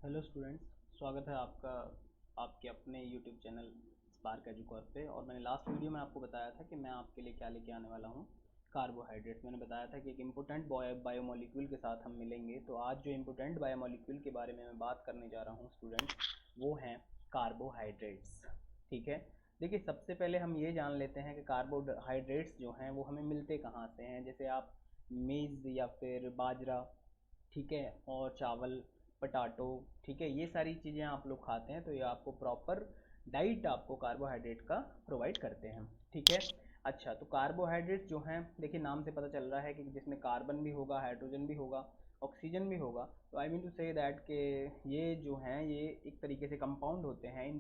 Hello students, स्वागत है आपका आपके अपने यूट्यूब चैनल स्पार्क एजुकोर पे। और मैंने लास्ट वीडियो में आपको बताया था कि मैं आपके लिए क्या लेके आने वाला हूँ। कार्बोहाइड्रेट्स मैंने बताया था कि एक इम्पोर्टेंट बायोमोलिक्यूल के साथ हम मिलेंगे। तो आज जो इम्पोर्टेंट बायोमोलिक्यूल के बारे में मैं बात करने जा रहा हूँ स्टूडेंट, वो हैं कार्बोहाइड्रेट्स। ठीक है, देखिए सबसे पहले हम ये जान लेते हैं कि कार्बोहाइड्रेट्स जो हैं वो हमें मिलते कहाँ से हैं। जैसे आप मेज़ या फिर बाजरा, ठीक है, और चावल, पटाटो, ठीक है, ये सारी चीज़ें आप लोग खाते हैं तो ये आपको प्रॉपर डाइट आपको कार्बोहाइड्रेट का प्रोवाइड करते हैं। ठीक है, अच्छा, तो कार्बोहाइड्रेट जो हैं, देखिए नाम से पता चल रहा है कि जिसमें कार्बन भी होगा, हाइड्रोजन भी होगा, ऑक्सीजन भी होगा। तो I mean to say that के ये जो हैं ये एक तरीके से कंपाउंड होते हैं इन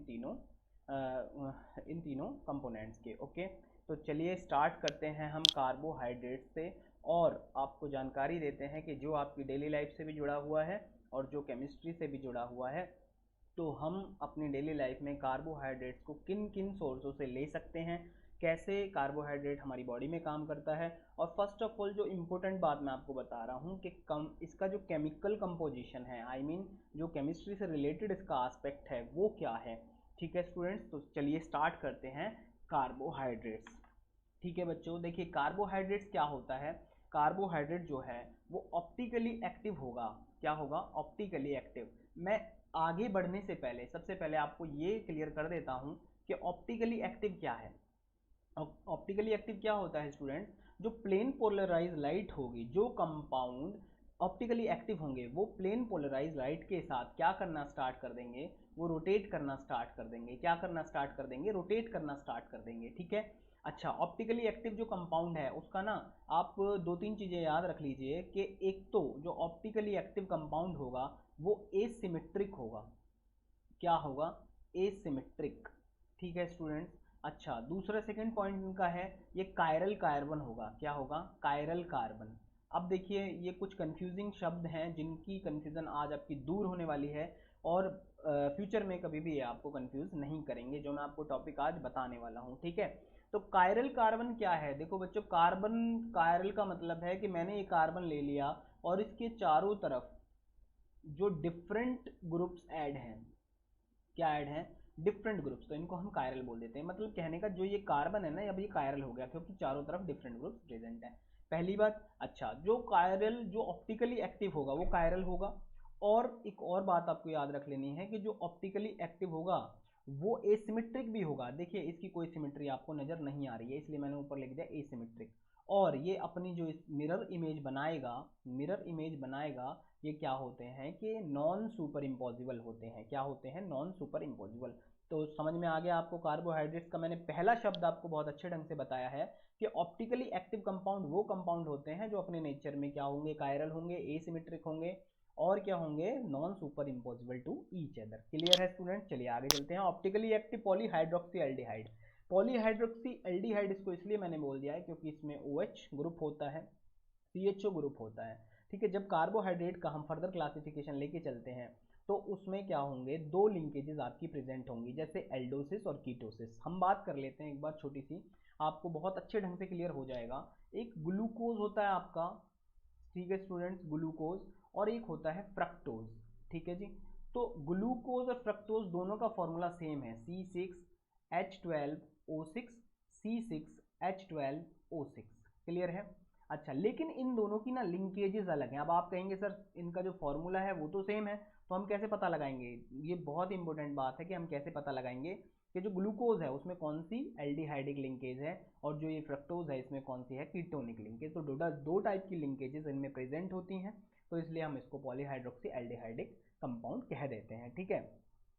तीनों कंपोनेंट्स के। ओके, तो चलिए स्टार्ट करते हैं हम कार्बोहाइड्रेट से, और आपको जानकारी देते हैं कि जो आपकी डेली लाइफ से भी जुड़ा हुआ है और जो केमिस्ट्री से भी जुड़ा हुआ है। तो हम अपनी डेली लाइफ में कार्बोहाइड्रेट्स को किन किन सोर्सों से ले सकते हैं, कैसे कार्बोहाइड्रेट हमारी बॉडी में काम करता है। और फर्स्ट ऑफ ऑल जो इम्पोर्टेंट बात मैं आपको बता रहा हूँ कि कम इसका जो केमिकल कंपोजिशन है, आई मीन जो केमिस्ट्री से रिलेटेड इसका एस्पेक्ट है वो क्या है। ठीक है स्टूडेंट्स, तो चलिए स्टार्ट करते हैं कार्बोहाइड्रेट्स। ठीक है बच्चों, देखिए कार्बोहाइड्रेट्स क्या होता है। कार्बोहाइड्रेट जो है वो ऑप्टिकली एक्टिव होगा। क्या होगा? Optically active. मैं आगे बढ़ने से पहले सबसे पहले आपको ये क्लियर कर देता हूँ कि ऑप्टिकली एक्टिव क्या है। ऑप्टिकली एक्टिव क्या होता है स्टूडेंट? जो प्लेन पोलराइज लाइट होगी, जो कंपाउंड ऑप्टिकली एक्टिव होंगे वो प्लेन पोलराइज लाइट के साथ क्या करना स्टार्ट कर देंगे? वो रोटेट करना स्टार्ट कर देंगे। क्या करना स्टार्ट कर देंगे? रोटेट करना स्टार्ट कर देंगे। ठीक है, अच्छा, ऑप्टिकली एक्टिव जो कंपाउंड है उसका ना आप दो तीन चीज़ें याद रख लीजिए कि एक तो जो ऑप्टिकली एक्टिव कंपाउंड होगा वो एसिमेट्रिक होगा। क्या होगा? एसिमेट्रिक। ठीक है स्टूडेंट्स, अच्छा, दूसरा सेकंड पॉइंट इनका है ये कायरल कार्बन होगा। क्या होगा? Chiral carbon. अब देखिए ये कुछ कंफ्यूजिंग शब्द हैं जिनकी कंफ्यूजन आज आपकी दूर होने वाली है, और फ्यूचर में कभी भी ये आपको कंफ्यूज नहीं करेंगे जो मैं आपको टॉपिक आज बताने वाला हूँ। ठीक है, तो कायरल कार्बन क्या है? देखो बच्चों, कार्बन, कायरल का मतलब है कि मैंने ये कार्बन ले लिया और इसके चारों तरफ जो डिफरेंट ग्रुप्स ऐड हैं, क्या ऐड है? डिफरेंट ग्रुप्स, तो इनको हम कायरल बोल देते हैं। मतलब कहने का जो ये कार्बन है ना, अब ये कायरल हो गया क्योंकि चारों तरफ डिफरेंट ग्रुप्स प्रेजेंट है। पहली बात। अच्छा, जो कायरल जो ऑप्टिकली एक्टिव होगा वो कायरल होगा। और एक और बात आपको याद रख लेनी है कि जो ऑप्टिकली एक्टिव होगा वो एसिमेट्रिक भी होगा। देखिए इसकी कोई सिमेट्री आपको नजर नहीं आ रही है इसलिए मैंने ऊपर लिख दिया एसिमेट्रिक। और ये अपनी जो मिरर इमेज बनाएगा, मिरर इमेज बनाएगा, ये क्या होते हैं कि नॉन सुपर इम्पॉसिबल होते हैं। क्या होते हैं? Non super impossible. तो समझ में आ गया आपको कार्बोहाइड्रेट्स का मैंने पहला शब्द आपको बहुत अच्छे ढंग से बताया है कि ऑप्टिकली एक्टिव कंपाउंड वो कंपाउंड होते हैं जो अपने नेचर में क्या होंगे? कायरल होंगे, एसिमेट्रिक होंगे, और क्या होंगे? Non super impossible to each other. Clear है स्टूडेंट? चलिए आगे चलते हैं। Optically active polyhydroxy aldehyde. Polyhydroxy aldehyde इसको इसलिए मैंने बोल दिया है क्योंकि इसमें OH ग्रुप होता है, CHO ग्रुप होता है। ठीक है, जब कार्बोहाइड्रेट का हम फर्दर क्लासिफिकेशन लेके चलते हैं तो उसमें क्या होंगे? दो लिंकेजेस आपकी प्रेजेंट होंगी, जैसे एल्डोसिस और कीटोसिस। हम बात कर लेते हैं एक बार छोटी सी, आपको बहुत अच्छे ढंग से क्लियर हो जाएगा। एक ग्लूकोज होता है आपका, ठीक है स्टूडेंट्स, ग्लूकोज, और एक होता है फ्रक्टोज। ठीक है जी, तो ग्लूकोज और फ्रक्टोज दोनों का फॉर्मूला सेम है, C6H12O6, C6H12O6। क्लियर है? अच्छा, लेकिन इन दोनों की ना लिंकेजेस अलग हैं। अब आप कहेंगे सर इनका जो फॉर्मूला है वो तो सेम है, तो हम कैसे पता लगाएंगे? ये बहुत इंपॉर्टेंट बात है कि हम कैसे पता लगाएंगे कि जो ग्लूकोज है उसमें कौन सी एल्डिहाइडिक लिंकेज है और जो ये फ्रक्टोज है इसमें कौन सी है कीटोनिक लिंकेज। तो दो टाइप की लिंकेजेस इनमें प्रेजेंट होती हैं, तो इसलिए हम इसको पॉलीहाइड्रोक्सी एल्डिहाइडिक कंपाउंड कह देते हैं। ठीक है,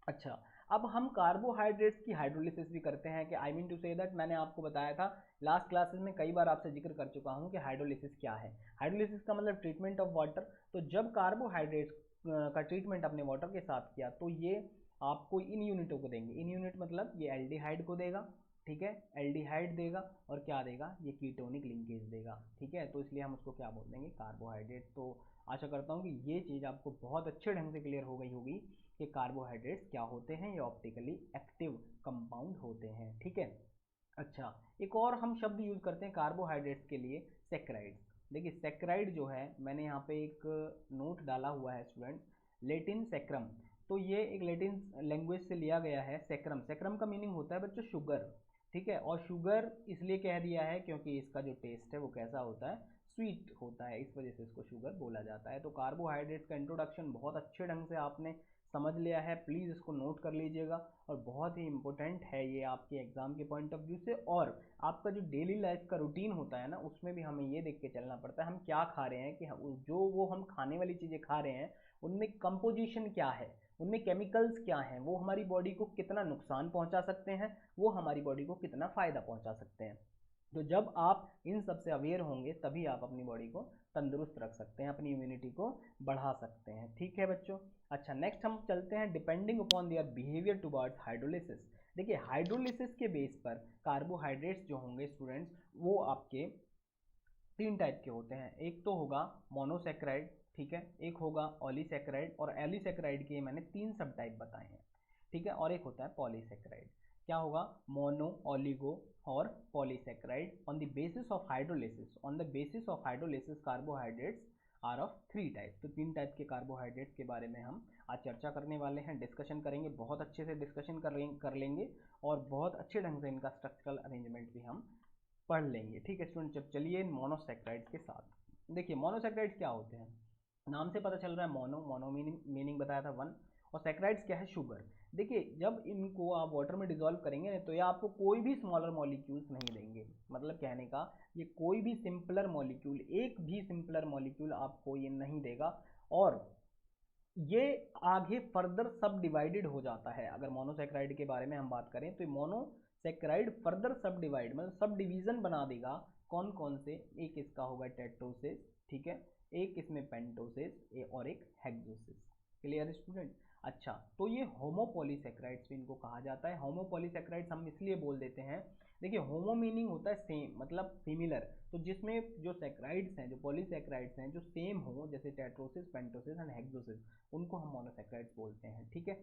अच्छा, अब हम कार्बोहाइड्रेट्स की हाइड्रोलिसिस भी करते हैं कि I mean to say that, मैंने आपको बताया था लास्ट क्लासेस में, कई बार आपसे जिक्र कर चुका हूं कि हाइड्रोलिसिस क्या है। हाइड्रोलिसिस का मतलब ट्रीटमेंट ऑफ वाटर। तो जब कार्बोहाइड्रेट्स का ट्रीटमेंट अपने वाटर के साथ किया तो ये आपको इन यूनिटों को देंगे। इन यूनिट मतलब ये एल्डिहाइड को देगा, ठीक है, एल्डिहाइड देगा, और क्या देगा? ये कीटोनिक लिंकेज देगा। ठीक है, तो इसलिए हम उसको क्या बोल देंगे? कार्बोहाइड्रेट। तो आशा करता हूँ कि ये चीज़ आपको बहुत अच्छे ढंग से क्लियर हो गई होगी कि कार्बोहाइड्रेट्स क्या होते हैं। ये ऑप्टिकली एक्टिव कंपाउंड होते हैं। ठीक है, अच्छा, एक और हम शब्द यूज करते हैं कार्बोहाइड्रेट्स के लिए, सेक्राइड्स। देखिए सेक्राइड जो है, मैंने यहाँ पे एक नोट डाला हुआ है स्टूडेंट, लेटिन सेक्रम। तो ये एक लैटिन लैंग्वेज से लिया गया है सेक्रम। सेक्रम का मीनिंग होता है बच्चों शुगर, ठीक है। और शुगर इसलिए कह दिया है क्योंकि इसका जो टेस्ट है वो कैसा होता है, स्वीट होता है, इस वजह से इसको शुगर बोला जाता है। तो कार्बोहाइड्रेट का इंट्रोडक्शन बहुत अच्छे ढंग से आपने समझ लिया है, प्लीज़ इसको नोट कर लीजिएगा। और बहुत ही इंपॉर्टेंट है ये आपके एग्जाम के पॉइंट ऑफ व्यू से। और आपका जो डेली लाइफ का रूटीन होता है ना, उसमें भी हमें ये देख के चलना पड़ता है हम क्या खा रहे हैं, कि जो वो हम खाने वाली चीज़ें खा रहे हैं उनमें कंपोजिशन क्या है, उनमें केमिकल्स क्या हैं, वो हमारी बॉडी को कितना नुकसान पहुंचा सकते हैं, वो हमारी बॉडी को कितना फ़ायदा पहुंचा सकते हैं। तो जब आप इन सब से अवेयर होंगे तभी आप अपनी बॉडी को तंदुरुस्त रख सकते हैं, अपनी इम्यूनिटी को बढ़ा सकते हैं, ठीक है बच्चों। अच्छा, नेक्स्ट हम चलते हैं depending upon their behaviour towards hydrolysis. देखिए हाइड्रोलिसिस के बेस पर कार्बोहाइड्रेट्स जो होंगे स्टूडेंट्स, वो आपके तीन टाइप के होते हैं। एक तो होगा मोनोसेक्राइड, ठीक है, एक होगा ऑलीसेक्राइड, और एलिसेक्राइड के मैंने तीन सब टाइप बताए हैं, ठीक है। और एक होता है पॉलीसेक्राइड। क्या होगा, मोनो, ऑलिगो और polysaccharide. On the basis of hydrolysis, on the basis of hydrolysis carbohydrates are of three type. तो तीन टाइप के कार्बोहाइड्रेट्स के बारे में हम आज चर्चा करने वाले हैं, डिस्कशन करेंगे, बहुत अच्छे से डिस्कशन कर लेंगे और बहुत अच्छे ढंग से इनका स्ट्रक्चरल अरेंजमेंट भी हम पढ़ लेंगे, ठीक है स्टूडेंट। जब चलिए मोनोसेक्राइड्स के साथ देखिए, मोनोसेक्राइड्स क्या होते हैं, नाम से पता चल रहा है मोनो, मोनो मीनिंग बताया था वन, और सेक्राइड्स क्या है, शुगर। देखिए जब इनको आप वाटर में डिजोल्व करेंगे तो ये आपको कोई भी स्मॉलर मॉलिक्यूल्स नहीं देंगे, मतलब कहने का ये कोई भी सिंपलर मॉलिक्यूल, एक भी सिंपलर मॉलिक्यूल आपको ये नहीं देगा। और ये आगे फर्दर सब डिवाइडेड हो जाता है। अगर मोनोसेक्राइड के बारे में हम बात करें तो मोनोसेक्राइड फर्दर सब डिवाइड, मतलब सब डिवीजन बना देगा। कौन कौन से, एक इसका होगा टेट्रोसिस, ठीक है, एक इसमें पेंटोसिस और एक हेक्सोसिस। Clear student. अच्छा, तो ये होमोपॉलीसेक्राइड्स भी इनको कहा जाता है। होमोपॉलीसेक्राइड्स हम इसलिए बोल देते हैं, देखिए होमो मीनिंग होता है सेम, मतलब सिमिलर। तो जिसमें जो सेक्राइड्स हैं, जो पॉलीसेक्राइड्स हैं, जो सेम हो, जैसे टेट्रोसिस, पेंटोसिस एंड हेक्सोसिस, उनको हम मोनोसेक्राइड्स बोलते हैं, ठीक है।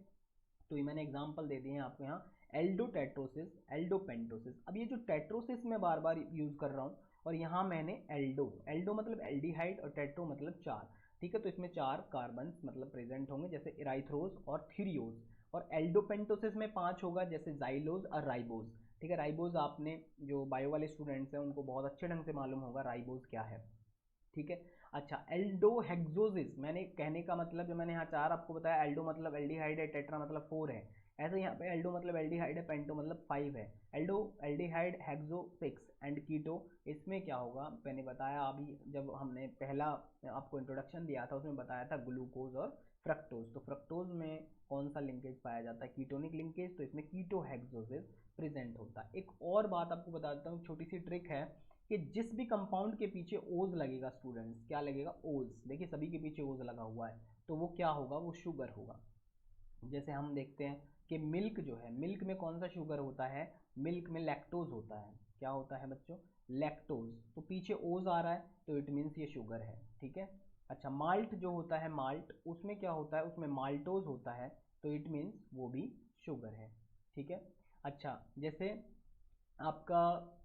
तो ये मैंने एग्जांपल दे दिए हैं आपको यहाँ, एल्डोटेट्रोसिस, एल्डोपेंटोसिस। अब ये जो टेट्रोसिस मैं बार बार यूज कर रहा हूँ, और यहाँ मैंने एल्डो, एल्डो मतलब एल्डिहाइड और टेट्रो मतलब चार, ठीक है। तो इसमें चार कार्बन मतलब प्रेजेंट होंगे, जैसे इराइथ्रोज और थीरियोज। और एल्डोपेंटोसिस में पांच होगा, जैसे जाइलोज और राइबोज, ठीक है। राइबोज आपने जो बायो वाले स्टूडेंट्स हैं उनको बहुत अच्छे ढंग से मालूम होगा राइबोज क्या है, ठीक है। अच्छा, एल्डोहेक्सोसिस, मैंने कहने का मतलब जो मैंने यहाँ चार आपको बताया, एल्डो मतलब एल्डिहाइड है, टेट्रा मतलब फोर है, ऐसे यहाँ पे एल्डो मतलब एल्डिहाइड है, पेंटो मतलब फाइव है। Aldo, aldehyde, hexo six and keto. इसमें क्या होगा, मैंने बताया अभी जब हमने पहला आपको इंट्रोडक्शन दिया था उसमें बताया था ग्लूकोज और फ्रक्टोज। तो फ्रक्टोज में कौन सा लिंकेज पाया जाता है, कीटोनिक लिंकेज, तो इसमें कीटोहेक्सोसिस प्रेजेंट होता है। एक और बात आपको बता देता हूँ, छोटी सी ट्रिक है कि जिस भी कंपाउंड के पीछे ओज लगेगा स्टूडेंट्स, क्या लगेगा, ओज, देखिए सभी के पीछे ओज लगा हुआ है, तो वो क्या होगा, वो शुगर होगा। जैसे हम देखते हैं कि मिल्क जो है, मिल्क में कौन सा शुगर होता है, मिल्क में लैक्टोज होता है। क्या होता है बच्चों, लैक्टोज। तो पीछे ओज आ रहा है तो इट मीन्स ये शुगर है, ठीक है। अच्छा, माल्ट जो होता है, माल्ट, उसमें क्या होता है, उसमें माल्टोज होता है, तो इट मीन्स वो भी शुगर है, ठीक है। अच्छा, जैसे आपका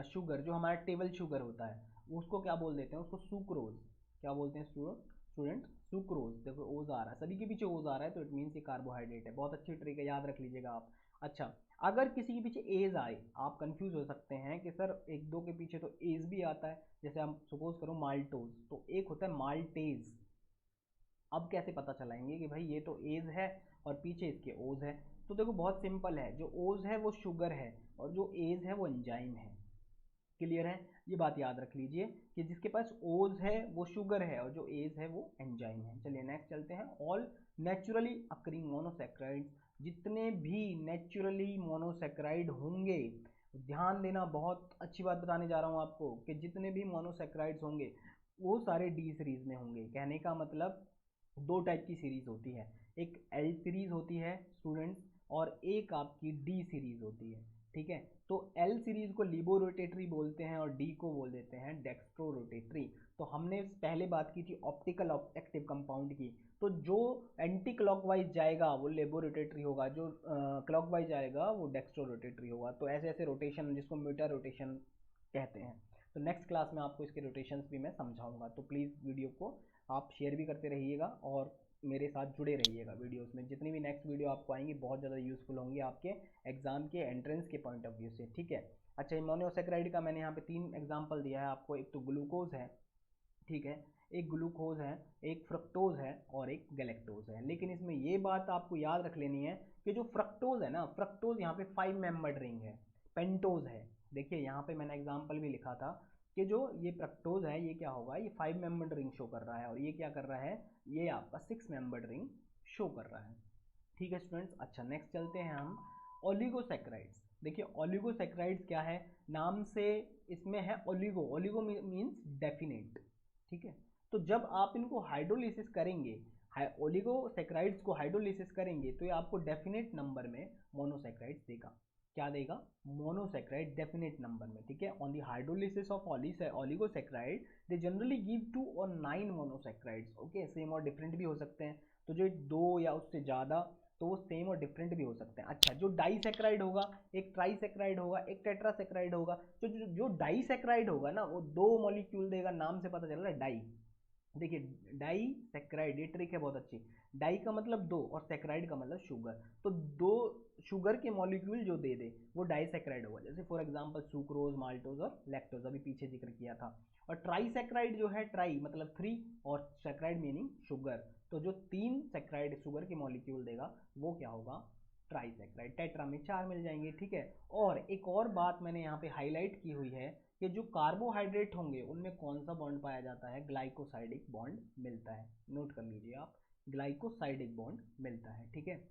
शुगर जो हमारा टेबल शुगर होता है उसको क्या बोल देते हैं, उसको सुक्रोज। क्या बोलते हैं स्टूडेंट, सुक्रोज। देखो ओज आ रहा है, सभी के पीछे ओज आ रहा है, तो इट मीन्स ये कार्बोहाइड्रेट है। बहुत अच्छी ट्रिक है, याद रख लीजिएगा आप। अच्छा, अगर किसी के पीछे एज आए, आप कंफ्यूज हो सकते हैं कि सर एक दो के पीछे तो एज भी आता है, जैसे हम सपोज करो माल्टोज, तो एक होता है माल्टेज। अब कैसे पता चलाएंगे कि भाई ये तो एज है और पीछे इसके ओज है। तो देखो बहुत सिंपल है, जो ओज है वो शुगर है और जो एज है वो एंजाइम है। क्लियर है, ये बात याद रख लीजिए कि जिसके पास ओज है वो शुगर है और जो एज है वो एंजाइम है। चलिए नेक्स्ट चलते हैं, ऑल नेचुरली अकरिंग मोनोसेक्राइड्स। जितने भी नेचुरली मोनोसेक्राइड होंगे, ध्यान देना, बहुत अच्छी बात बताने जा रहा हूँ आपको, कि जितने भी मोनोसेक्राइड्स होंगे वो सारे डी सीरीज में होंगे। कहने का मतलब दो टाइप की सीरीज होती है, एक एल सीरीज होती है स्टूडेंट्स और एक आपकी डी सीरीज होती है, ठीक है। तो एल सीरीज को लिबो रोटेटरी बोलते हैं और डी को बोल देते हैं डेक्स्ट्रो रोटेटरी। तो हमने पहले बात की थी ऑप्टिकल एक्टिव कंपाउंड की, तो जो एंटी क्लॉकवाइज जाएगा वो लेबो रोटेटरी होगा, जो क्लॉकवाइज जाएगा वो डेक्स्ट्रो रोटेटरी होगा। तो ऐसे ऐसे रोटेशन, जिसको मीटर रोटेशन कहते हैं। तो नेक्स्ट क्लास में आपको इसके रोटेशंस भी मैं समझाऊंगा, तो प्लीज़ वीडियो को आप शेयर भी करते रहिएगा और मेरे साथ जुड़े रहिएगा वीडियोस में। जितनी भी नेक्स्ट वीडियो आपको आएंगी बहुत ज़्यादा यूज़फुल होंगी आपके एग्जाम के एंट्रेंस के पॉइंट ऑफ व्यू से, ठीक है। अच्छा, मोनोसेक्राइड का मैंने यहाँ पे 3 एग्जाम्पल दिया है आपको। एक तो ग्लूकोज है, ठीक है, एक ग्लूकोज है, एक फ्रक्टोज है और एक गैलेक्टोज है। लेकिन इसमें ये बात आपको याद रख लेनी है कि जो फ्रक्टोज है ना, फ्रक्टोज यहाँ पे 5 मेंबर्ड रिंग है। पेंटोज है, देखिए यहाँ पे मैंने एग्जाम्पल भी लिखा था कि जो ये फ्रक्टोज है ये क्या होगा, ये 5 मेंबर्ड रिंग शो कर रहा है, और ये क्या कर रहा है, ये आपका 6 मेंबर्ड रिंग शो कर रहा है, ठीक है स्टूडेंट्स। अच्छा, नेक्स्ट चलते हैं हम ओलिगोसैक्राइड्स। देखिए ओलिगोसैक्राइड्स क्या है, नाम से इसमें है ओलिगो, ओलिगो मीन्स डेफिनेट, ठीक है। तो जब आप इनको हाइड्रोलिसिस करेंगे, ओलिगोसैक्राइड्स को हाइड्रोलिसिस करेंगे तो ये आपको डेफिनेट नंबर में मोनोसैक्राइड्स देगा। क्या देगा, मोनोसैक्राइड डेफिनेट नंबर में, ठीक है। On the hydrolysis of oligosaccharide they generally give 2 और 9 मोनोसैक्राइड्स, ओके। सेम और डिफरेंट भी हो सकते हैं, तो जो 2 या उससे ज़्यादा तो वो सेम और डिफरेंट भी हो सकते हैं। अच्छा, जो डाइसैक्राइड होगा, एक ट्राइसैक्राइड होगा, एक टेट्रासैक्राइड होगा। जो डाइसैक्राइड होगा ना, वो 2 मॉलिक्यूल देगा, नाम से पता चल रहा है डाई। देखिए डाई सैक्राइड, ये ट्रिक है बहुत अच्छी। डाई का मतलब 2 और सैक्राइड का मतलब शुगर, तो 2 शुगर के मॉलिक्यूल जो दे दे वो डाइसैक्राइड होगा। जैसे फॉर एग्जांपल सुक्रोज, माल्टोज और लैक्टोज, अभी पीछे जिक्र किया था। और ट्राइसैक्राइड जो है, ट्राई मतलब 3 और सैक्राइड मीनिंग शुगर, तो जो 3 सैक्राइड शुगर के मॉलिक्यूल देगा वो क्या होगा, ट्राइसैक्राइड। टेट्रा में 4 मिल जाएंगे, ठीक है। और एक और बात मैंने यहाँ पे हाईलाइट की हुई है कि जो कार्बोहाइड्रेट होंगे उनमें कौन सा बॉन्ड पाया जाता है, ग्लाइकोसाइडिक बॉन्ड मिलता है। नोट कर लीजिए आप, ग्लाइकोसाइडिक बॉन्ड मिलता है, ठीक है।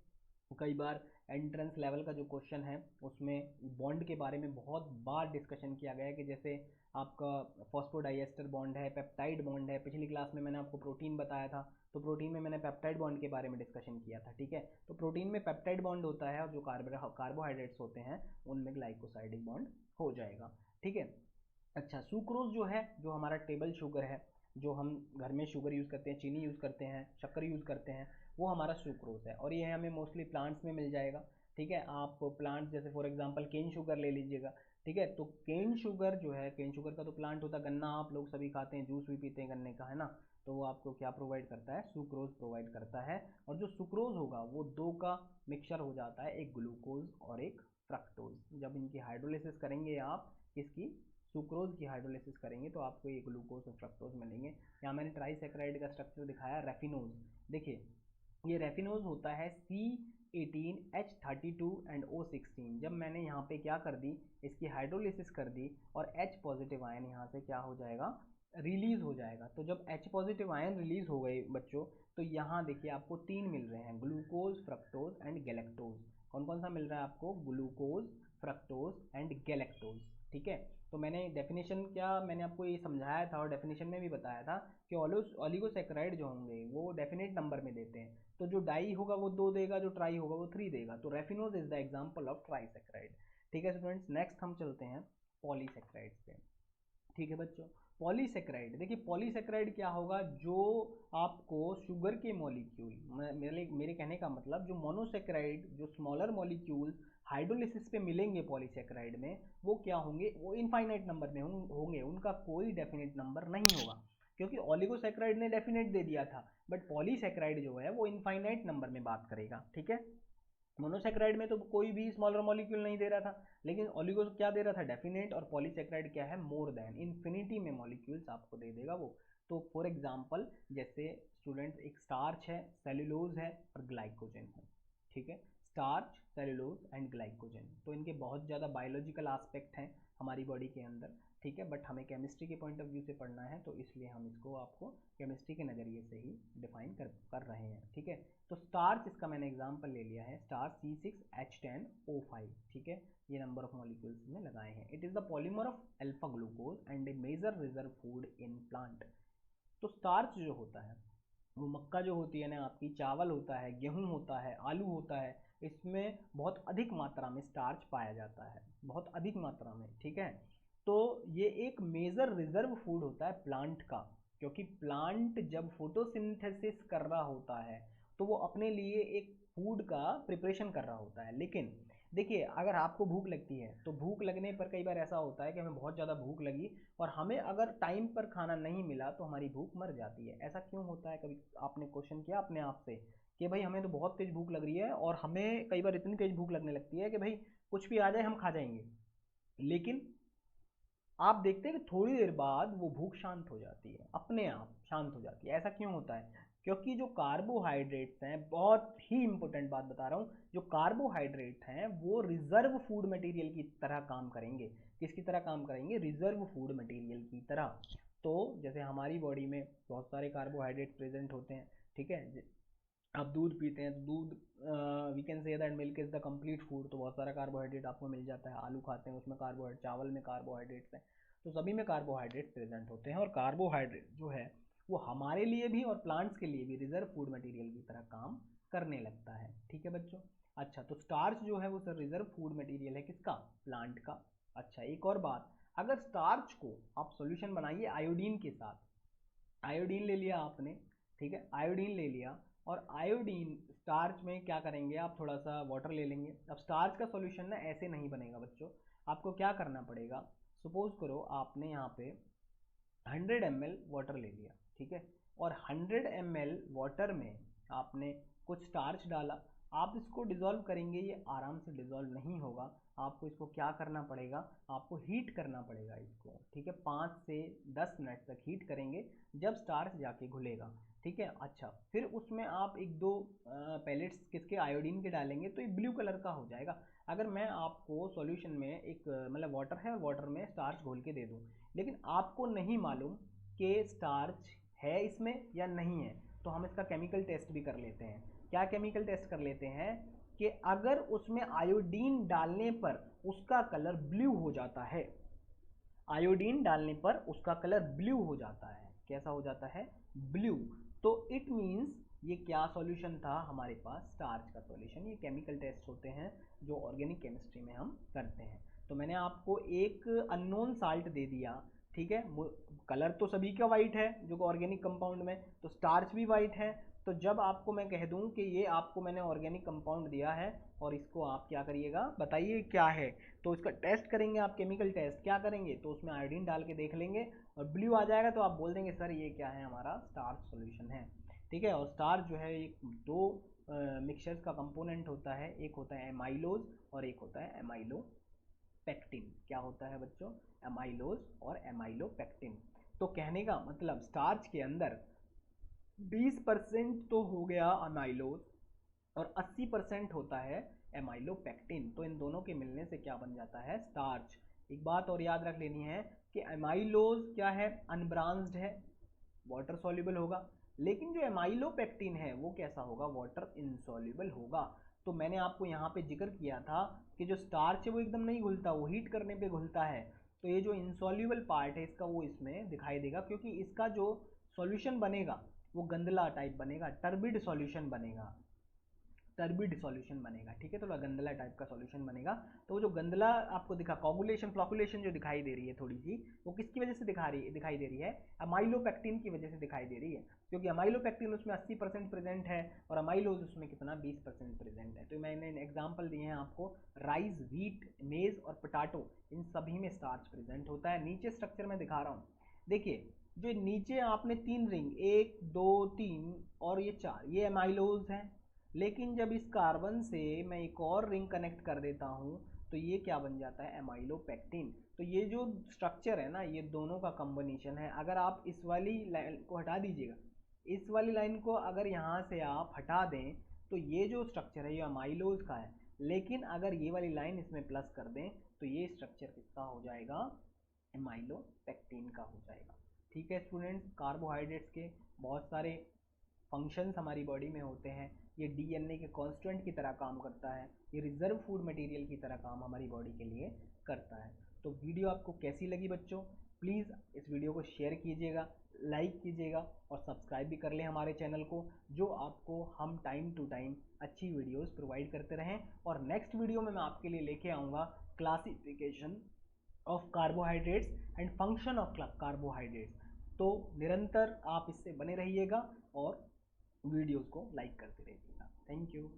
कई बार एंट्रेंस लेवल का जो क्वेश्चन है उसमें बॉन्ड के बारे में बहुत बार डिस्कशन किया गया है, कि जैसे आपका फॉस्फोडाइएस्टर बॉन्ड है, पेप्टाइड बॉन्ड है। पिछली क्लास में मैंने आपको प्रोटीन बताया था, तो प्रोटीन में मैंने पेप्टाइड बॉन्ड के बारे में डिस्कशन किया था, ठीक है। तो प्रोटीन में पेप्टाइड बॉन्ड होता है और जो कार्बोहाइड्रेट्स होते हैं उनमें ग्लाइकोसाइडिक बॉन्ड हो जाएगा, ठीक है। अच्छा, सुक्रोज जो है, जो हमारा टेबल शुगर है, जो हम घर में शुगर यूज़ करते हैं, चीनी यूज़ करते हैं, शक्कर यूज़ करते हैं, वो हमारा सुक्रोज है। और ये हमें मोस्टली प्लांट्स में मिल जाएगा, ठीक है। आप प्लांट्स जैसे फॉर एग्जांपल केन शुगर ले लीजिएगा, ठीक है। तो केन शुगर जो है, केन शुगर का तो प्लांट होता है, गन्ना आप लोग सभी खाते हैं, जूस भी पीते हैं गन्ने का, है ना। तो वो आपको क्या प्रोवाइड करता है, सुक्रोज प्रोवाइड करता है। और जो सुक्रोज होगा वो 2 का मिक्सचर हो जाता है, एक ग्लूकोज और एक फ्रक्टोज। जब इनकी हाइड्रोलिसिस करेंगे आप, इसकी सुक्रोज की हाइड्रोलिसिस करेंगे तो आपको ये ग्लूकोज और फ्रक्टोज मिलेंगे। यहाँ मैंने ट्राइसैक्राइड का स्ट्रक्चर दिखाया, रेफिनोज। देखिए ये रेफिनोज होता है C18H32 एंड O16। जब मैंने यहाँ पे क्या कर दी, इसकी हाइड्रोलिसिस कर दी और H पॉजिटिव आयन यहाँ से क्या हो जाएगा, रिलीज हो जाएगा। तो जब H पॉजिटिव आयन रिलीज हो गए बच्चों, तो यहाँ देखिए आपको 3 मिल रहे हैं, ग्लूकोज, फ्रक्टोज एंड गैलेक्टोज। कौन कौन सा मिल रहा है आपको, ग्लूकोज, फ्रक्टोज एंड गैलेक्टोज, ठीक है। तो मैंने डेफिनेशन क्या मैंने आपको ये समझाया था और डेफिनेशन में भी बताया था कि ओलिगोसैक्राइड जो होंगे वो डेफिनेट नंबर में देते हैं। तो जो डाई होगा वो 2 देगा, जो ट्राई होगा वो 3 देगा। तो raffinose is the example of trisaccharide, ठीक है स्टूडेंट्स। नेक्स्ट हम चलते हैं पॉलीसैक्राइड पे, ठीक है बच्चों। पॉलीसैक्राइड, देखिए पॉलीसैक्राइड क्या होगा, जो आपको शुगर के मॉलिक्यूल, मेरे कहने का मतलब जो मोनोसैक्राइड, जो स्मॉलर मॉलिक्यूल हाइड्रोलिसिस पे मिलेंगे पॉलीसैक्राइड में, वो क्या होंगे, वो इनफाइनाइट नंबर में होंगे, उनका कोई डेफिनेट नंबर नहीं होगा। क्योंकि ओलिगोसैक्राइड ने डेफिनेट दे दिया था, बट पॉलीसैक्राइड जो है वो इनफाइनाइट नंबर में बात करेगा, ठीक है। मोनोसैक्राइड में तो कोई भी स्मॉलर मॉलिक्यूल नहीं दे रहा था, लेकिन ओलिगो क्या दे रहा था, डेफिनेट। और पॉलीसैक्राइड क्या है, मोर देन, इन्फिनिटी में मॉलिक्यूल्स आपको दे देगा वो। तो फॉर एग्जांपल जैसे स्टूडेंट्स एक स्टार्च है, सेल्यूलोज है और ग्लाइकोजन है, ठीक है। स्टार्च, सेल्यूलोज एंड ग्लाइकोजन, तो इनके बहुत ज़्यादा बायोलॉजिकल आस्पेक्ट हैं हमारी बॉडी के अंदर, ठीक है। बट हमें केमिस्ट्री के पॉइंट ऑफ व्यू से पढ़ना है, तो इसलिए हम इसको आपको केमिस्ट्री के नज़रिए से ही डिफाइन कर रहे हैं, ठीक है। तो स्टार्च, इसका मैंने एग्जांपल ले लिया है, स्टार्च C6H10O5, ठीक है। ये नंबर ऑफ मॉलिक्यूल्स में लगाए हैं। It is the polymer of alpha glucose and a major reserve food in plant. तो स्टार्च जो होता है वो मक्का जो होती है ना आपकी, चावल होता है, गेहूं होता है, आलू होता है, इसमें बहुत अधिक मात्रा में स्टार्च पाया जाता है, बहुत अधिक मात्रा में, ठीक है। तो ये एक मेजर रिजर्व फूड होता है प्लांट का, क्योंकि प्लांट जब फोटोसिंथेसिस कर रहा होता है तो वो अपने लिए एक फूड का प्रिपरेशन कर रहा होता है। लेकिन देखिए अगर आपको भूख लगती है तो भूख लगने पर कई बार ऐसा होता है कि हमें बहुत ज़्यादा भूख लगी और हमें अगर टाइम पर खाना नहीं मिला तो हमारी भूख मर जाती है। ऐसा क्यों होता है? कभी आपने क्वेश्चन किया अपने आप से कि भाई हमें तो बहुत तेज़ भूख लग रही है और हमें कई बार इतनी तेज़ भूख लगने लगती है कि भाई कुछ भी आ जाए हम खा जाएंगे, लेकिन आप देखते हैं कि थोड़ी देर बाद वो भूख शांत हो जाती है, अपने आप शांत हो जाती है। ऐसा क्यों होता है? क्योंकि जो कार्बोहाइड्रेट्स हैं, बहुत ही इंपॉर्टेंट बात बता रहा हूँ, जो कार्बोहाइड्रेट हैं वो रिजर्व फूड मटेरियल की तरह काम करेंगे। किसकी तरह काम करेंगे? रिजर्व फूड मटेरियल की तरह। तो जैसे हमारी बॉडी में बहुत सारे कार्बोहाइड्रेट प्रेजेंट होते हैं, ठीक है। आप दूध पीते हैं तो दूध, we can say that milk is the complete food, तो बहुत सारा कार्बोहाइड्रेट आपको मिल जाता है। आलू खाते हैं उसमें कार्बोहाइड्रेट, चावल में कार्बोहाइड्रेट्स हैं, तो सभी में कार्बोहाइड्रेट्स प्रेजेंट होते हैं। और कार्बोहाइड्रेट जो है वो हमारे लिए भी और प्लांट्स के लिए भी रिजर्व फूड मटेरियल की तरह काम करने लगता है। ठीक है बच्चों। अच्छा, तो स्टार्च जो है वो सर रिजर्व फूड मटेरियल है किसका? प्लांट का। अच्छा, एक और बात, अगर स्टार्च को आप सॉल्यूशन बनाइए आयोडीन के साथ, आयोडीन ले लिया आपने, ठीक है, आयोडीन ले लिया, और आयोडीन स्टार्च में क्या करेंगे आप, थोड़ा सा वाटर ले लेंगे। अब स्टार्च का सॉल्यूशन ना ऐसे नहीं बनेगा बच्चों, आपको क्या करना पड़ेगा, सपोज करो आपने यहाँ पे 100 ml वाटर ले लिया, ठीक है, और 100 ml वाटर में आपने कुछ स्टार्च डाला। आप इसको डिज़ोल्व करेंगे, ये आराम से डिज़ोल्व नहीं होगा, आपको इसको क्या करना पड़ेगा, आपको हीट करना पड़ेगा इसको, ठीक है। 5 से 10 मिनट तक हीट करेंगे, जब स्टार्च जाके घुलेगा, ठीक है। अच्छा, फिर उसमें आप एक दो पैलेट्स किसके, आयोडीन के डालेंगे, तो ये ब्लू कलर का हो जाएगा। अगर मैं आपको सॉल्यूशन में एक मतलब वाटर है और वाटर में स्टार्च घोल के दे दूं, लेकिन आपको नहीं मालूम कि स्टार्च है इसमें या नहीं है, तो हम इसका केमिकल टेस्ट भी कर लेते हैं। क्या केमिकल टेस्ट कर लेते हैं कि अगर उसमें आयोडीन डालने पर उसका कलर ब्लू हो जाता है, आयोडीन डालने पर उसका कलर ब्लू हो जाता है, कैसा हो जाता है? ब्लू। तो इट मीन्स ये क्या सॉल्यूशन था हमारे पास? स्टार्च का सॉल्यूशन। ये केमिकल टेस्ट होते हैं जो ऑर्गेनिक केमिस्ट्री में हम करते हैं। तो मैंने आपको एक अननोन साल्ट दे दिया, ठीक है। कलर तो सभी का वाइट है जो ऑर्गेनिक कंपाउंड में, तो स्टार्च भी वाइट है। तो जब आपको मैं कह दूं कि ये आपको मैंने ऑर्गेनिक कंपाउंड दिया है और इसको आप क्या करिएगा, बताइए क्या है, तो इसका टेस्ट करेंगे आप, केमिकल टेस्ट क्या करेंगे, तो उसमें आयोडीन डाल के देख लेंगे और ब्लू आ जाएगा तो आप बोल देंगे सर ये क्या है, हमारा स्टार्च सॉल्यूशन है, ठीक है। और स्टार्च जो है एक दो मिक्सचर्स का कंपोनेंट होता है, एक होता है एमाइलोज और एक होता है एमाइलोपेक्टिन। क्या होता है बच्चों? एमाइलोज और एमाइलोपेक्टिन। तो कहने का मतलब स्टार्च के अंदर 20% तो हो गया अमाइलोज और 80% होता है एमाइलोपेक्टिन। तो इन दोनों के मिलने से क्या बन जाता है? स्टार्च। एक बात और याद रख लेनी है कि एमाइलोज क्या है? अनब्रांच्ड है, वाटर सॉल्युबल होगा, लेकिन जो एमाइलोपेक्टिन है वो कैसा होगा? वाटर इनसॉल्युबल होगा। तो मैंने आपको यहाँ पे जिक्र किया था कि जो स्टार्च है वो एकदम नहीं घुलता, वो हीट करने पे घुलता है। तो ये जो इनसॉल्युबल पार्ट है इसका वो इसमें दिखाई देगा, क्योंकि इसका जो सॉल्यूशन बनेगा वो गंदला टाइप बनेगा, टर्बिड सॉल्यूशन बनेगा, टर्बिड सॉल्यूशन बनेगा, ठीक है। थोड़ा गंदला टाइप का सॉल्यूशन बनेगा। तो वो जो गंदला आपको दिखा, कोगुलेशन फ्लॉकुलेशन जो दिखाई दे रही है थोड़ी सी, वो किसकी वजह से दिखाई दे रही है? अमाइलोपेक्टिन की वजह से दिखाई दे रही है, क्योंकि अमाइलोपेक्टिन उसमें 80% प्रेजेंट है और अमाइलोज उसमें कितना? 20% प्रेजेंट है। तो मैंने एग्जाम्पल दिए हैं आपको, राइस, व्हीट, मेज और पोटाटो, इन सभी में स्टार्च प्रेजेंट होता है। नीचे स्ट्रक्चर में दिखा रहा हूँ, देखिए जो नीचे आपने 3 रिंग, 1 2 3 और ये 4, ये एमाइलोज हैं। लेकिन जब इस कार्बन से मैं एक और रिंग कनेक्ट कर देता हूँ तो ये क्या बन जाता है? एमाइलोपेक्टिन। तो ये जो स्ट्रक्चर है ना, ये दोनों का कॉम्बिनेशन है। अगर आप इस वाली लाइन को हटा दीजिएगा, इस वाली लाइन को अगर यहाँ से आप हटा दें तो ये जो स्ट्रक्चर है ये अमाइलोज का है, लेकिन अगर ये वाली लाइन इसमें प्लस कर दें तो ये स्ट्रक्चर किसका हो जाएगा? एमाइलोपेक्टिन का हो जाएगा। ठीक है स्टूडेंट्स, कार्बोहाइड्रेट्स के बहुत सारे फंक्शंस हमारी बॉडी में होते हैं। ये डीएनए के कांस्टेंट की तरह काम करता है, ये रिजर्व फूड मटेरियल की तरह काम हमारी बॉडी के लिए करता है। तो वीडियो आपको कैसी लगी बच्चों? प्लीज़ इस वीडियो को शेयर कीजिएगा, लाइक कीजिएगा और सब्सक्राइब भी कर लें हमारे चैनल को, जो आपको हम टाइम टू टाइम अच्छी वीडियोस प्रोवाइड करते रहें। और नेक्स्ट वीडियो में मैं आपके लिए लेके आऊँगा classification of carbohydrates and function of carbohydrates. तो निरंतर आप इससे बने रहिएगा और वीडियोस को लाइक करते रहिएगा। Thank you.